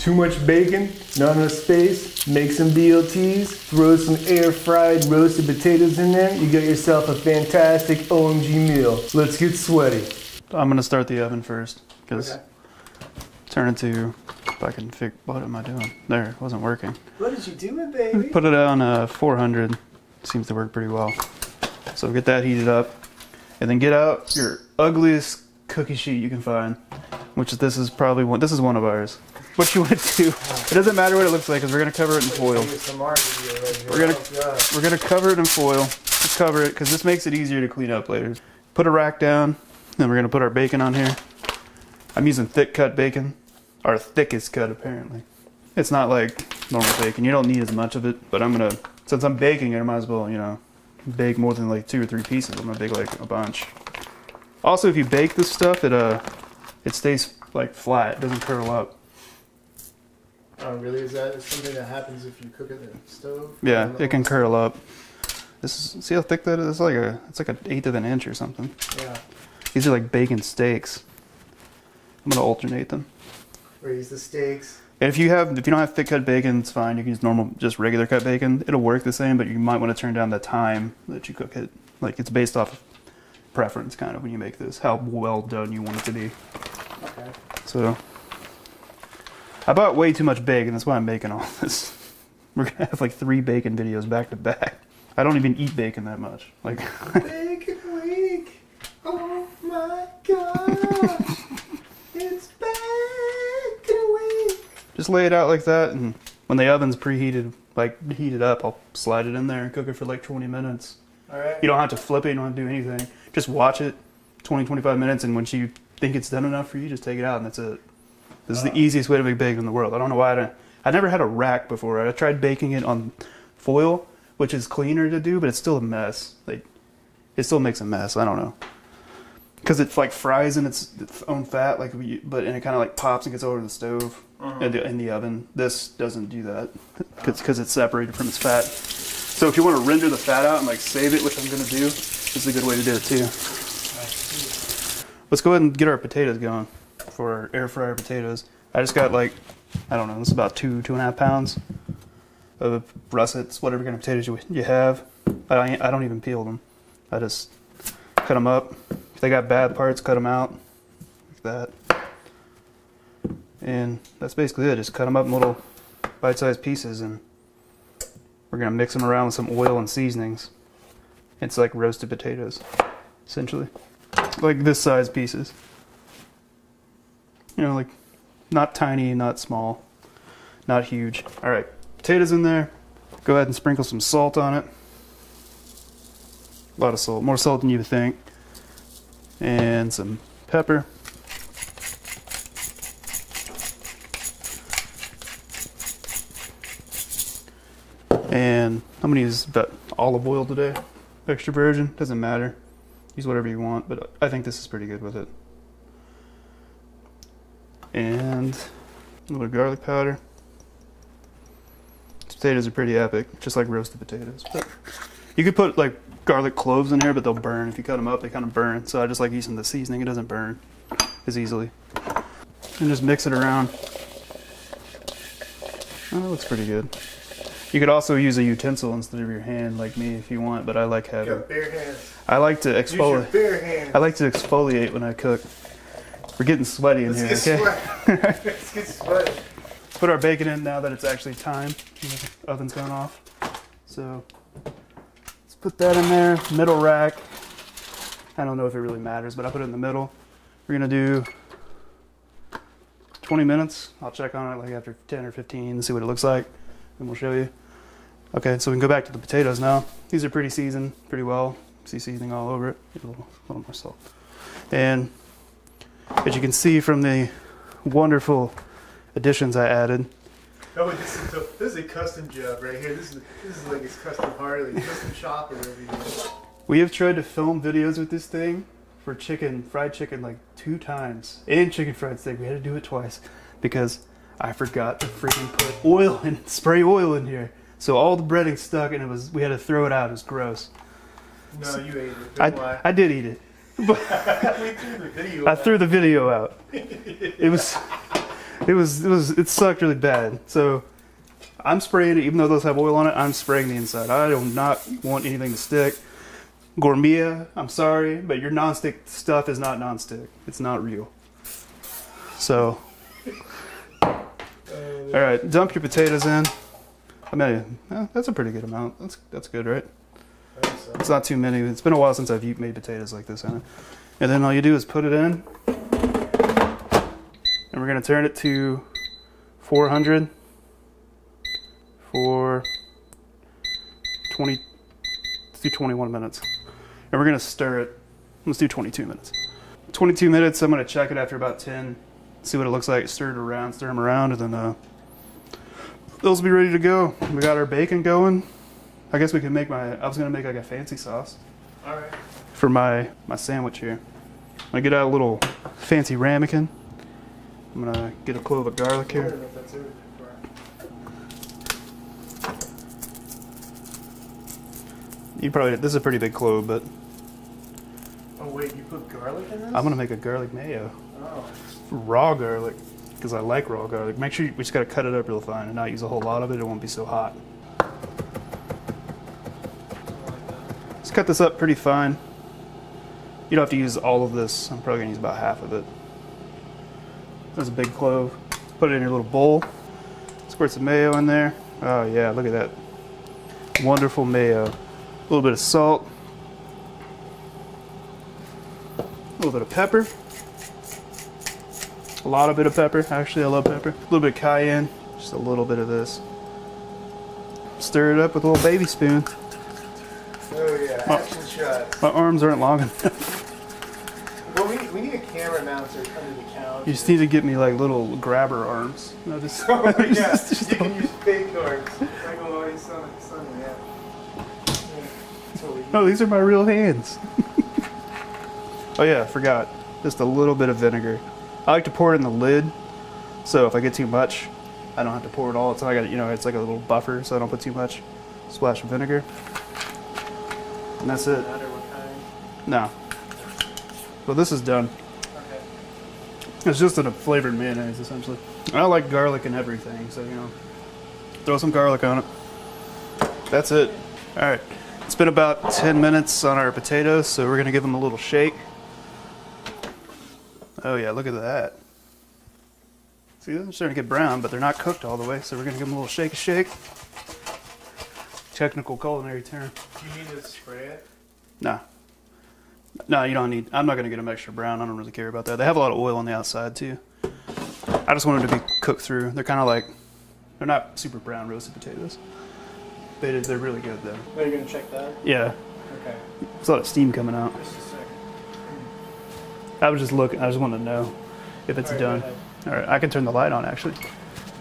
Too much bacon, not enough space, make some BLTs, throw some air-fried roasted potatoes in there, you got yourself a fantastic OMG meal. Let's get sweaty. I'm gonna start the oven first, because turn it to, if I can figure, what am I doing? There, it wasn't working. What did you do, baby? Put it on 400, seems to work pretty well. So get that heated up, and then get out your ugliest cookie sheet you can find, which is, this is probably one, this is one of ours. What you want to do, it doesn't matter what it looks like, because we're going to cover it in foil. We're gonna cover it in foil. Just cover it, because this makes it easier to clean up later. Put a rack down, then we're going to put our bacon on here. I'm using thick cut bacon, our thickest cut apparently. It's not like normal bacon, you don't need as much of it, but I'm gonna, since I'm baking it, I might as well, you know, bake more than like 2 or 3 pieces. I'm gonna bake like a bunch. Also, if you bake this stuff, it stays like flat, it doesn't curl up. Oh, really? Is that something that happens if you cook it in the stove? Yeah, it can curl up. This is, see how thick that is? It's like an 1/8 of an inch or something. Yeah. These are like bacon steaks. I'm gonna alternate them. Raise the steaks. And if you don't have thick cut bacon, it's fine. You can use normal, just regular cut bacon. It'll work the same, but you might want to turn down the time that you cook it. Like, it's based off of preference, kind of, when you make this, how well done you want it to be. Okay. So, I bought way too much bacon. That's why I'm making all this. We're gonna have like 3 bacon videos back to back. I don't even eat bacon that much. Like, bacon week. Oh my god. It's bacon week. Just lay it out like that, and when the oven's preheated, like heated up, I'll slide it in there and cook it for like 20 minutes. Alright. You don't have to flip it, you don't have to do anything. Just watch it 20-25 minutes, and once you think it's done enough for you, just take it out and that's it. This is the easiest way to make bacon in the world. I don't know why I never had a rack before. I tried baking it on foil, which is cleaner to do, but it's still a mess. Like, it still makes a mess. I don't know. Because it like fries in its own fat, like, and it kind of like pops and gets over the stove in the oven. This doesn't do that because it's separated from its fat. So if you want to render the fat out and like save it, which I'm going to do, this is a good way to do it too. Let's go ahead and get our potatoes going for our air fryer potatoes. I just got like, I don't know, this is about 2.5 pounds of russets, whatever kind of potatoes you have. I don't even peel them. I just cut them up. If they got bad parts, cut them out like that. And that's basically it. Just cut them up in little bite-sized pieces, and we're gonna mix them around with some oil and seasonings. It's like roasted potatoes, essentially. Like this size pieces. You know, like not tiny, not small, not huge. All right, potatoes in there. Go ahead and sprinkle some salt on it. A lot of salt, more salt than you would think. And some pepper. And I'm gonna use about olive oil today. Extra virgin, doesn't matter. Use whatever you want, but I think this is pretty good with it. And a little garlic powder. These potatoes are pretty epic, just like roasted potatoes. But you could put like garlic cloves in here, but they'll burn. If you cut them up, they kind of burn. So I just like using the seasoning. It doesn't burn as easily. And just mix it around. Oh, that looks pretty good. You could also use a utensil instead of your hand, like me, if you want. But I like having. You got bare hands. I like to exfoliate. Use your bare hands. I like to exfoliate when I cook. We're getting sweaty in here. Okay. Let's get sweaty. Put our bacon in now that it's actually time. The oven's going off. So let's put that in there. Middle rack. I don't know if it really matters, but I put it in the middle. We're gonna do 20 minutes. I'll check on it like after 10 or 15 and see what it looks like, and we'll show you. Okay, so we can go back to the potatoes now. These are pretty seasoned, pretty well. See seasoning all over it. A little more salt. And as you can see from the wonderful additions I added. Oh, this is a custom job right here. This is like his custom Harley, custom shop or whatever you do. We have tried to film videos with this thing for fried chicken like 2 times. And chicken fried steak. We had to do it twice because I forgot to freaking put oil and spray oil in here. So all the breading stuck and we had to throw it out. It was gross. No, you ate it. Don't lie. I did eat it. But we threw the video I threw the video out. It was It sucked really bad. So I'm spraying it, even though those have oil on it, I'm spraying the inside. I do not want anything to stick. Gourmet, I'm sorry, but your nonstick stuff is not nonstick. It's not real. So, all right, dump your potatoes in. I mean, that's a pretty good amount. That's good, right? It's not too many. It's been a while since I've made potatoes like this, and then all you do is put it in, and we're gonna turn it to 400 for 20. Let's do 21 minutes. And we're gonna stir it. Let's do 22 minutes. 22 minutes, I'm gonna check it after about 10, see what it looks like, stir them around, and then those will be ready to go. We got our bacon going. I guess we can make I was gonna make like a fancy sauce. All right. For my sandwich here. I'm gonna get out a little fancy ramekin. I'm gonna get a clove of garlic here. This is a pretty big clove, but. Oh wait, you put garlic in this? I'm gonna make a garlic mayo. Oh. Raw garlic, because I like raw garlic. Make sure we just gotta cut it up real fine and not use a whole lot of it. It won't be so hot. Let's cut this up pretty fine. You don't have to use all of this. I'm probably gonna use about half of it. There's a big clove. Put it in your little bowl. Squirt some mayo in there. Oh yeah, look at that. Wonderful mayo. A little bit of salt. A little bit of pepper. A lot of bit of pepper. Actually, I love pepper. A little bit of cayenne. Just a little bit of this. Stir it up with a little baby spoon. Oh yeah, action shot. My arms aren't long enough. Well, we need a camera mounted under the couch. You just need to get me like little grabber arms. No, just, oh yeah, just you can use fake arms. Like always, son, yeah. No, these are my real hands. Oh yeah, I forgot. Just a little bit of vinegar. I like to pour it in the lid, so if I get too much, I don't have to pour it all. It's like it's like a little buffer, so I don't put too much. Splash of vinegar, and that's it. No. Well, this is done. Okay. It's just a flavored mayonnaise, essentially. I like garlic and everything, so throw some garlic on it. That's it. All right. It's been about 10 minutes on our potatoes, so we're gonna give them a little shake. Oh yeah, look at that. See, they're starting to get brown, but they're not cooked all the way, so we're gonna give them a little shake. Technical culinary term. Do you need to spray it? No. No, you don't need. I'm not gonna get them extra brown. I don't really care about that. They have a lot of oil on the outside too. I just want them to be cooked through. They're kind of like, they're not super brown roasted potatoes. They're really good though. Are you gonna check that? Yeah. Okay. There's a lot of steam coming out. Just a second. I was just looking. I just wanted to know if it's done. All right, I can turn the light on actually.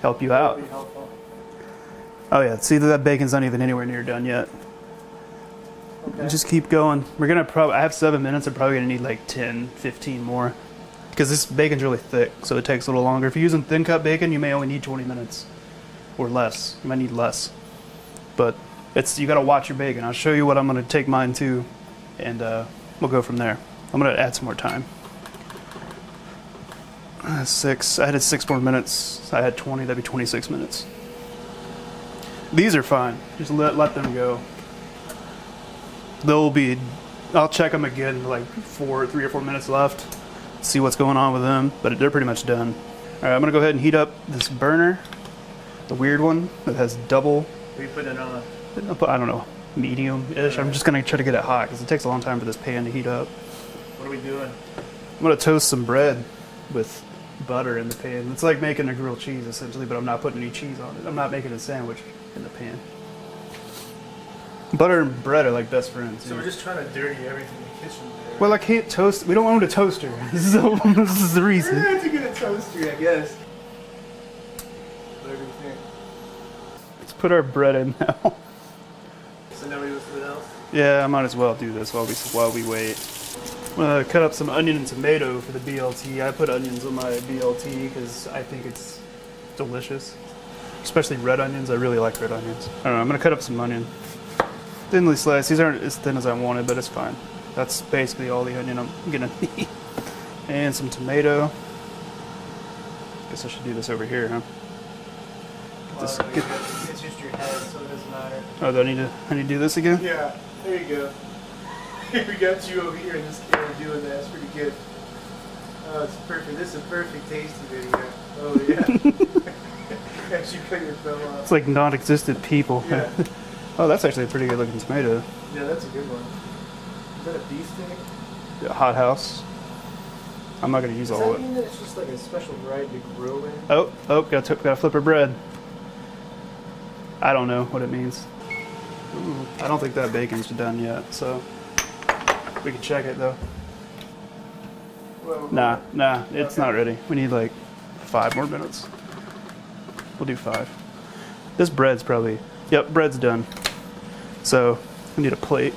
Help you out. That'd be helpful. Oh yeah, see that bacon's not even anywhere near done yet. Okay. Just keep going. We're gonna I have 7 minutes. I'm probably gonna need like 10, 15 more, because this bacon's really thick, so it takes a little longer. If you're using thin cut bacon, you may only need 20 minutes or less. You might need less, but you gotta watch your bacon. I'll show you what I'm gonna take mine to, and we'll go from there. I'm gonna add some more time. 6. I added 6 more minutes. I had 20. That'd be 26 minutes. These are fine. Just let them go. I'll check them again like 3 or 4 minutes left. See what's going on with them, but they're pretty much done. All right, I'm gonna go ahead and heat up this burner, the weird one that has double. Are you putting it on? I don't know, medium-ish. I'm just gonna try to get it hot because it takes a long time for this pan to heat up. What are we doing? I'm gonna toast some bread with butter in the pan. It's like making a grilled cheese essentially, but I'm not putting any cheese on it. I'm not making a sandwich in the pan. Butter and bread are like best friends. So we're just trying to dirty everything in the kitchen there. Well, I can't toast. We don't own a toaster. So this is the reason. We're gonna have to get a toaster, I guess. Whatever you think. Let's put our bread in now. So now we do something else? Yeah, I might as well do this while we wait. I'm gonna cut up some onion and tomato for the BLT. I put onions on my BLT because I think it's delicious. Especially red onions. I really like red onions. I don't know, I'm gonna cut up some onion. Thinly sliced. These aren't as thin as I wanted, but it's fine. That's basically all the onion I'm gonna need. And some tomato. Guess I should do this over here, huh? It's just your head, so it doesn't matter. Oh, do I need to do this again? Yeah, there you go. We got you over here in this camera doing that. It's pretty good. Oh, it's perfect. This is a perfect tasting video. Oh, yeah. As you cut your thumb off. It's like non-existent people. Yeah. Oh, that's actually a pretty good looking tomato. Yeah, that's a good one. Is that a beef steak? Yeah, Hot House. I'm not going to use all of it. Does that mean that it's just like a special variety to grow in? Oh, gotta flip her bread. I don't know what it means. Ooh, I don't think that bacon's done yet, so we can check it though. Well, Nah, it's not ready. We need like 5 more minutes. We'll do 5. This bread's probably, yep, bread's done. So we need a plate.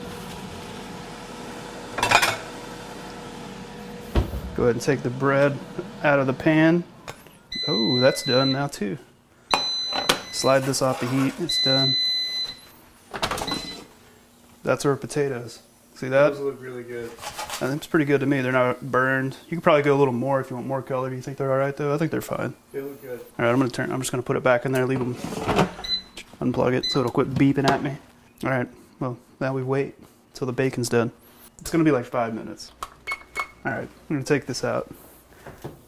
Go ahead and take the bread out of the pan. Oh, that's done now too. Slide this off the heat, it's done. That's our potatoes. See that? Those look really good. I think it's pretty good to me. They're not burned. You could probably go a little more if you want more color. Do you think they're all right though? I think they're fine. They look good. All right, I'm just gonna put it back in there, leave them, unplug it so it'll quit beeping at me. All right, well, now we wait until the bacon's done. It's gonna be like 5 minutes. All right, I'm gonna take this out.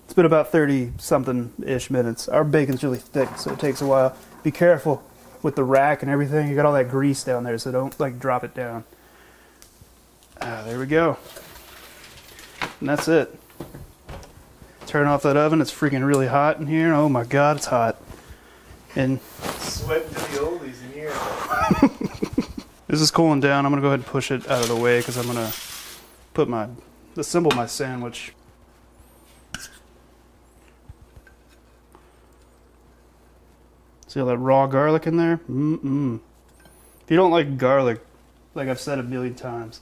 It's been about 30-something-ish minutes. Our bacon's really thick, so it takes a while. Be careful with the rack and everything. You got all that grease down there, so don't like drop it down. There we go. And that's it. Turn off that oven. It's freaking really hot in here. Oh my God, it's hot. And sweating to the oldies in here. this is cooling down. I'm gonna go ahead and push it out of the way because I'm gonna put assemble my sandwich. See all that raw garlic in there? Mm-mm. If you don't like garlic, like I've said a million times,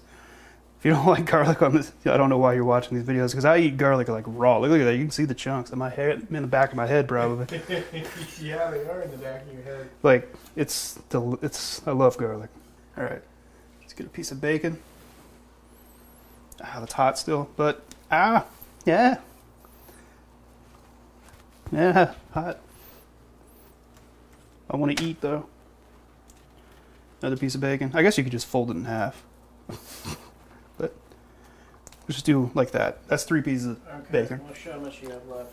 if you don't like garlic on this, I don't know why you're watching these videos, because I eat garlic like raw. Look at that. You can see the chunks in my head, in the back of my head, probably. Yeah, they are in the back of your head. Like, I love garlic. All right, let's get a piece of bacon. It's hot still, but, yeah, hot. I want to eat, though. Another piece of bacon. I guess you could just fold it in half. But we'll just do like that. That's 3 pieces of bacon. Well, show how much you have left.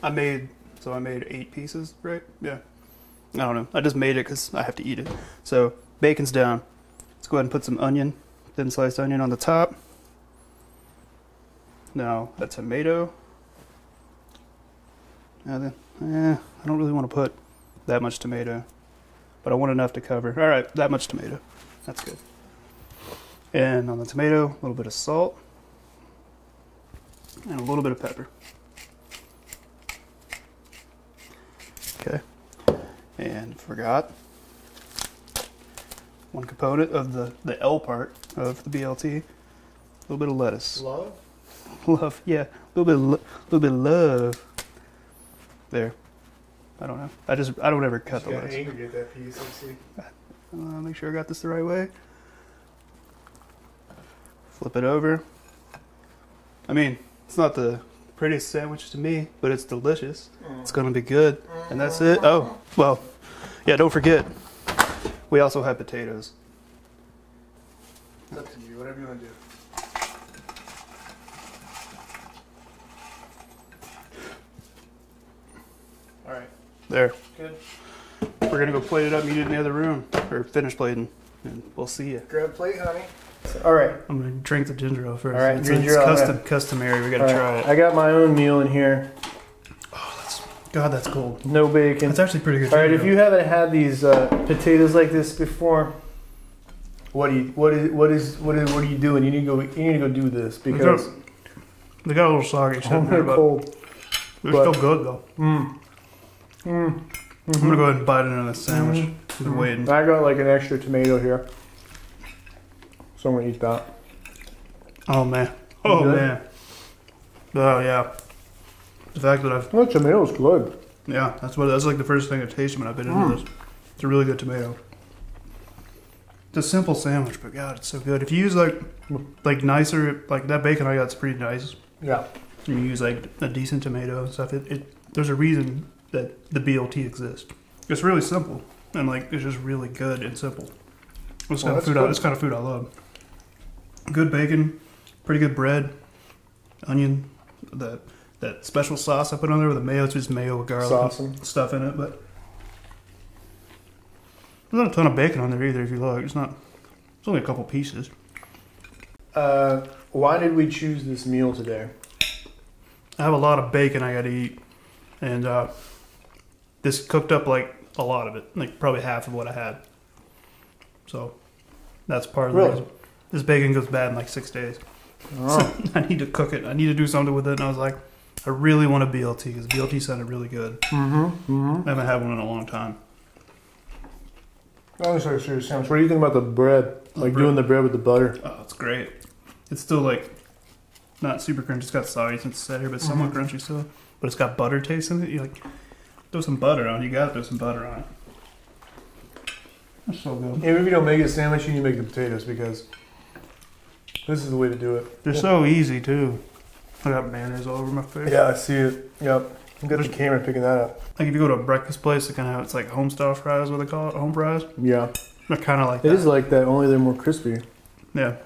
I made 8 pieces, right? Yeah. I don't know. I just made it because I have to eat it. So bacon's down. Let's go ahead and put some onion, thin sliced onion on the top. Now a tomato. Now then, I don't really want to put that much tomato, but I want enough to cover. All right, that much tomato. That's good. And on the tomato, a little bit of salt and a little bit of pepper. Okay. And forgot one component of the L part of the BLT, a little bit of lettuce. Love? Love, yeah, a little bit of love. There. I don't know. I don't ever cut the lettuce. Angry at that piece. Let's see. Make sure I got this the right way. Flip it over. I mean, it's not the prettiest sandwich to me, but it's delicious. It's gonna be good. And that's it. Oh, well, yeah, don't forget, we also have potatoes. It's up to you, whatever you want to do. All right. There. Good. We're gonna go plate it up and eat it in the other room, or finish plating, and we'll see you. Grab a plate, honey. All right. I'm gonna drink the ginger ale first. All right, it's ginger ale. Customary. We gotta try it. I got my own meal in here. God, that's cold. No bacon. It's actually pretty good. All right, if you haven't had these potatoes like this before, what are you doing? You need to go do this because they got a little soggy. They're cold. They're still good though. I'm gonna go ahead and bite into this sandwich. I've been waiting. I got like an extra tomato here, so I'm gonna eat that. Oh man. Oh man. Oh yeah. The fact that the tomato's good. Yeah, that's like the first thing I tasted when I bit into this. It's a really good tomato. It's a simple sandwich, but God, it's so good. If you use like nicer, like that bacon I got, it's pretty nice. Yeah. and you use like a decent tomato and stuff, there's a reason that the BLT exists. It's really simple, and like it's just really good and simple. It's kind of food I love. Good bacon, pretty good bread, onion, that special sauce I put on there with the mayo. It's just mayo with garlic sauce and stuff in it, but there's not a ton of bacon on there either. If you look, it's only a couple pieces. Why did we choose this meal today? I have a lot of bacon I got to eat, and this cooked up like a lot of it, like probably half of what I had. So that's part of the reason. This bacon goes bad in like 6 days. Oh. So I need to cook it. I need to do something with it. And I was like, I really want a BLT because BLT sounded really good. I haven't had one in a long time. Honestly, serious sandwich. What do you think about the bread? Like doing the bread with the butter? Oh, it's great. It's still like not super crunchy. It's got soggy since it's set here, but somewhat crunchy still. But it's got butter taste in it. You like throw some butter on it. You gotta throw some butter on it. That's so good. Yeah, if you don't make a sandwich, you need to make the potatoes because this is the way to do it. They're so easy too. I got mayonnaise all over my face. Yeah, I see it. Yep. You got the camera picking that up. Like if you go to a breakfast place, it's like home style fries, what they call it, home fries. Yeah. They're kind of like that. It is like that, only they're more crispy. Yeah.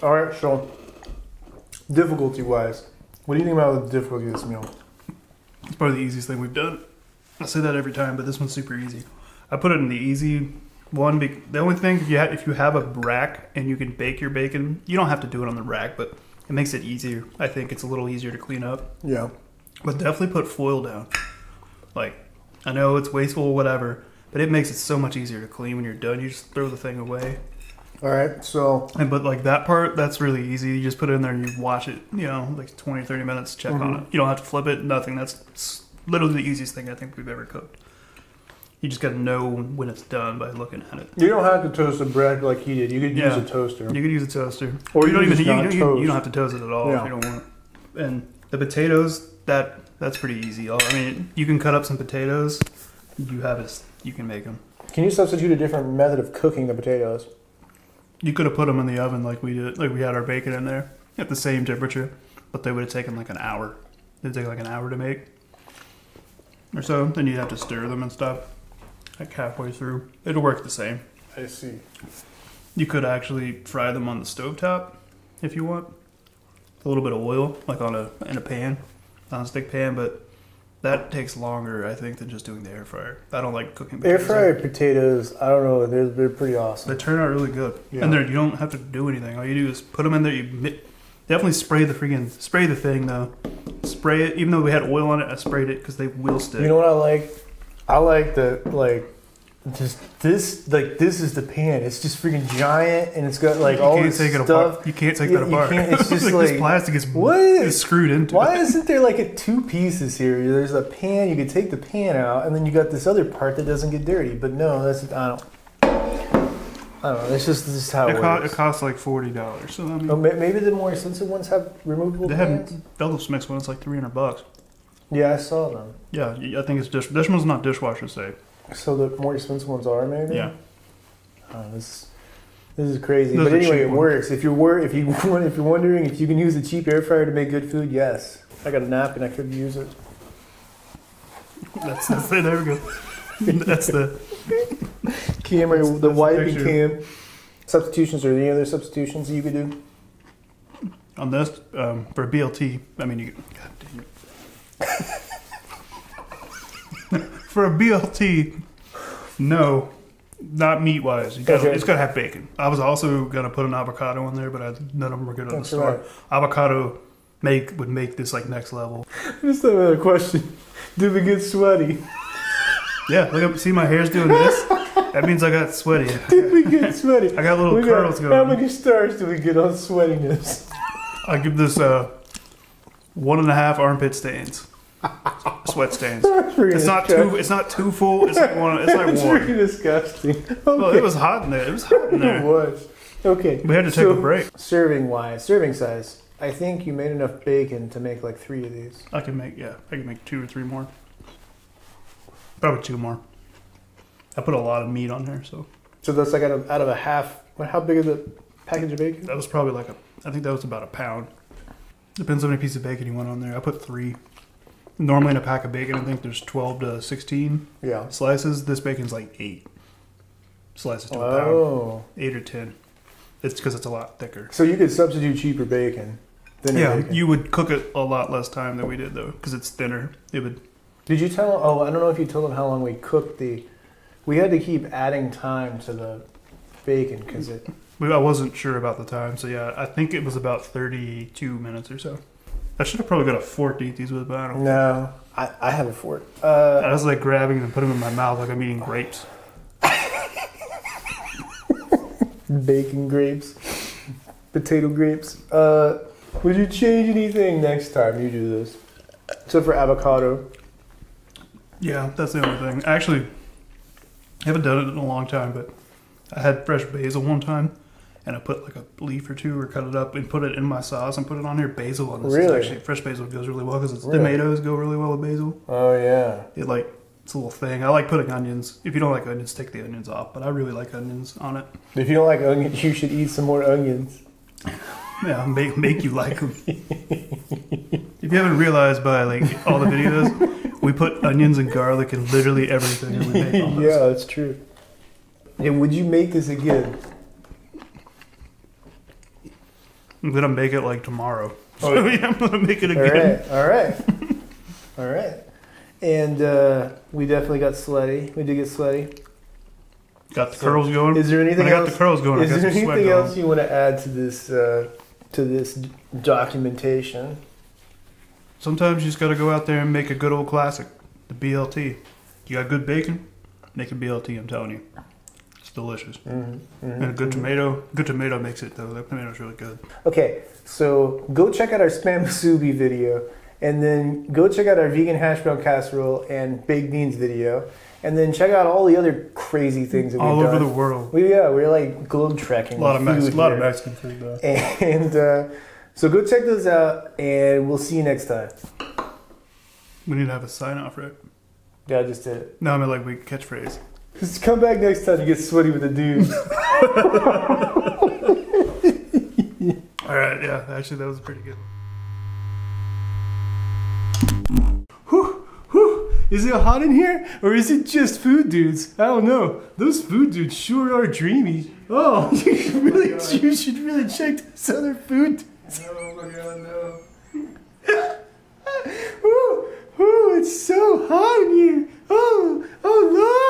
All right, so difficulty-wise, what do you think about the difficulty of this meal? It's probably the easiest thing we've done. I say that every time, but this one's super easy. I put it in the easy one. The only thing, if you have a rack and you can bake your bacon, you don't have to do it on the rack, but it makes it easier. I think it's a little easier to clean up. Yeah. But definitely put foil down. Like, I know it's wasteful or whatever, but it makes it so much easier to clean when you're done. You just throw the thing away. All right, so... But like that part, that's really easy. You just put it in there and you watch it, like 20, 30 minutes, check on it. You don't have to flip it, nothing. That's literally the easiest thing I think we've ever cooked. You just got to know when it's done by looking at it. You don't have to toast the bread like he did. You could use a toaster. You could use a toaster. Or you don't have to toast it at all if you don't want it. And the potatoes, that's pretty easy. I mean, you can cut up some potatoes. You can make them. Can you substitute a different method of cooking the potatoes? You could have put them in the oven like we did, like we had our bacon in there at the same temperature, but they would have taken like an hour. It'd take like an hour to make or so. Then you'd have to stir them and stuff like halfway through. It'll work the same. I see. You could actually fry them on the stovetop if you want. A little bit of oil, like in a pan, non-stick pan, but that takes longer, I think, than just doing the air fryer. I don't like cooking potatoes. Air fryer potatoes, I don't know, they're pretty awesome. They turn out really good. Yeah. And you don't have to do anything. All you do is put them in there. You definitely spray the thing, though. Spray it. Even though we had oil on it, I sprayed it because they will stick. You know what I like? I like that, like, just this is the pan. It's just freaking giant, and it's got like all this stuff. You can't take that apart. It's just like this plastic is screwed into. Why isn't there like two pieces here? There's a pan. You could take the pan out, and then you got this other part that doesn't get dirty. But no, I don't know. This is how it works. It costs like $40. So I mean, maybe the more expensive ones have removable pans. Phillips makes one. It's like $300. Yeah, I saw them. Yeah, I think it's this one's not dishwasher safe. So the more expensive ones are maybe. Yeah. This is crazy. But anyway, it works. If you're wondering if you can use a cheap air fryer to make good food, yes. I got a napkin. I could use it. There we go. That's the camera. The wiping cam. Substitutions. Are there any other substitutions you could do on this for a BLT? I mean, God damn it. For a BLT, no, not meat wise. It's got to have bacon. I was also gonna put an avocado in there, but none of them were good on the store. Right. Avocado would make this like next level. Just another question: did we get sweaty? Yeah, look up. See, my hair's doing this. That means I got sweaty. Did we get sweaty? I got little curls going. How many stars do we get on sweatiness? I give this 1.5 armpit stains. Sweat stains. It's not too full. It's like one. It's like one. It's pretty disgusting. Okay. Well, it was hot in there. It was. Okay. We had to take a break. Serving size. I think you made enough bacon to make like 3 of these. I can make 2 or 3 more. Probably 2 more. I put a lot of meat on there, so. So that's like out of a half. How big is the package of bacon? That was probably I think that was about a pound. Depends how many pieces of bacon you want on there. I put 3. Normally in a pack of bacon, I think there's 12 to 16 slices. This bacon's like 8 slices to a pound. 8 or 10. It's because it's a lot thicker. So you could substitute cheaper bacon. Bacon. You would cook it a lot less time than we did though, because it's thinner. It would. Did you tell? Oh, I don't know if you told them how long we cooked the. We had to keep adding time to the bacon because it. I wasn't sure about the time, so yeah, I think it was about 32 minutes or so. I should have probably got a fork to eat these with, but I don't. No, I have a fork. I was like grabbing them and putting them in my mouth like I'm eating grapes. Bacon grapes, potato grapes. Would you change anything next time you do this? Except for avocado. Yeah, that's the only thing. Actually, I haven't done it in a long time, but I had fresh basil one time, and I put like a leaf or two or cut it up and put it in my sauce and put it on here. Basil on this. Really? Actually, fresh basil goes really well because tomatoes go really well with basil. Oh, yeah. It's a little thing. I like putting onions. If you don't like onions, take the onions off, but I really like onions on it. If you don't like onions, you should eat some more onions. Yeah, make you like them. If you haven't realized by like all the videos, we put onions and garlic in literally everything that we make almost. Yeah, that's true. And would you make this again? I'm gonna make it like tomorrow. So yeah, I'm gonna make it again. All right. And we definitely got sweaty. We did get sweaty. Got the curls going. Is there anything else? Got the curls going. Is there anything else you want to add to this documentation? Sometimes you just got to go out there and make a good old classic, the BLT. You got good bacon, make a BLT. I'm telling you, it's delicious. And a good tomato. Good tomato makes it though. That tomato's really good. Okay, so go check out our spam musubi video, and then go check out our vegan hash brown casserole and baked beans video. And then check out all the other crazy things that we've done. All over the world. We're like globe trekking. A lot of Mexican food though. And so go check those out, and we'll see you next time. We need to have a sign off, right? Yeah, I just did it. No, I mean like we catchphrase. Just come back next time to get sweaty with the dudes. All right, yeah, actually that was pretty good. Is it hot in here, or is it just food dudes? I don't know. Those food dudes sure are dreamy. Oh, you should really check this other food. Oh my God, no. Ooh, it's so hot in here. Oh, Lord.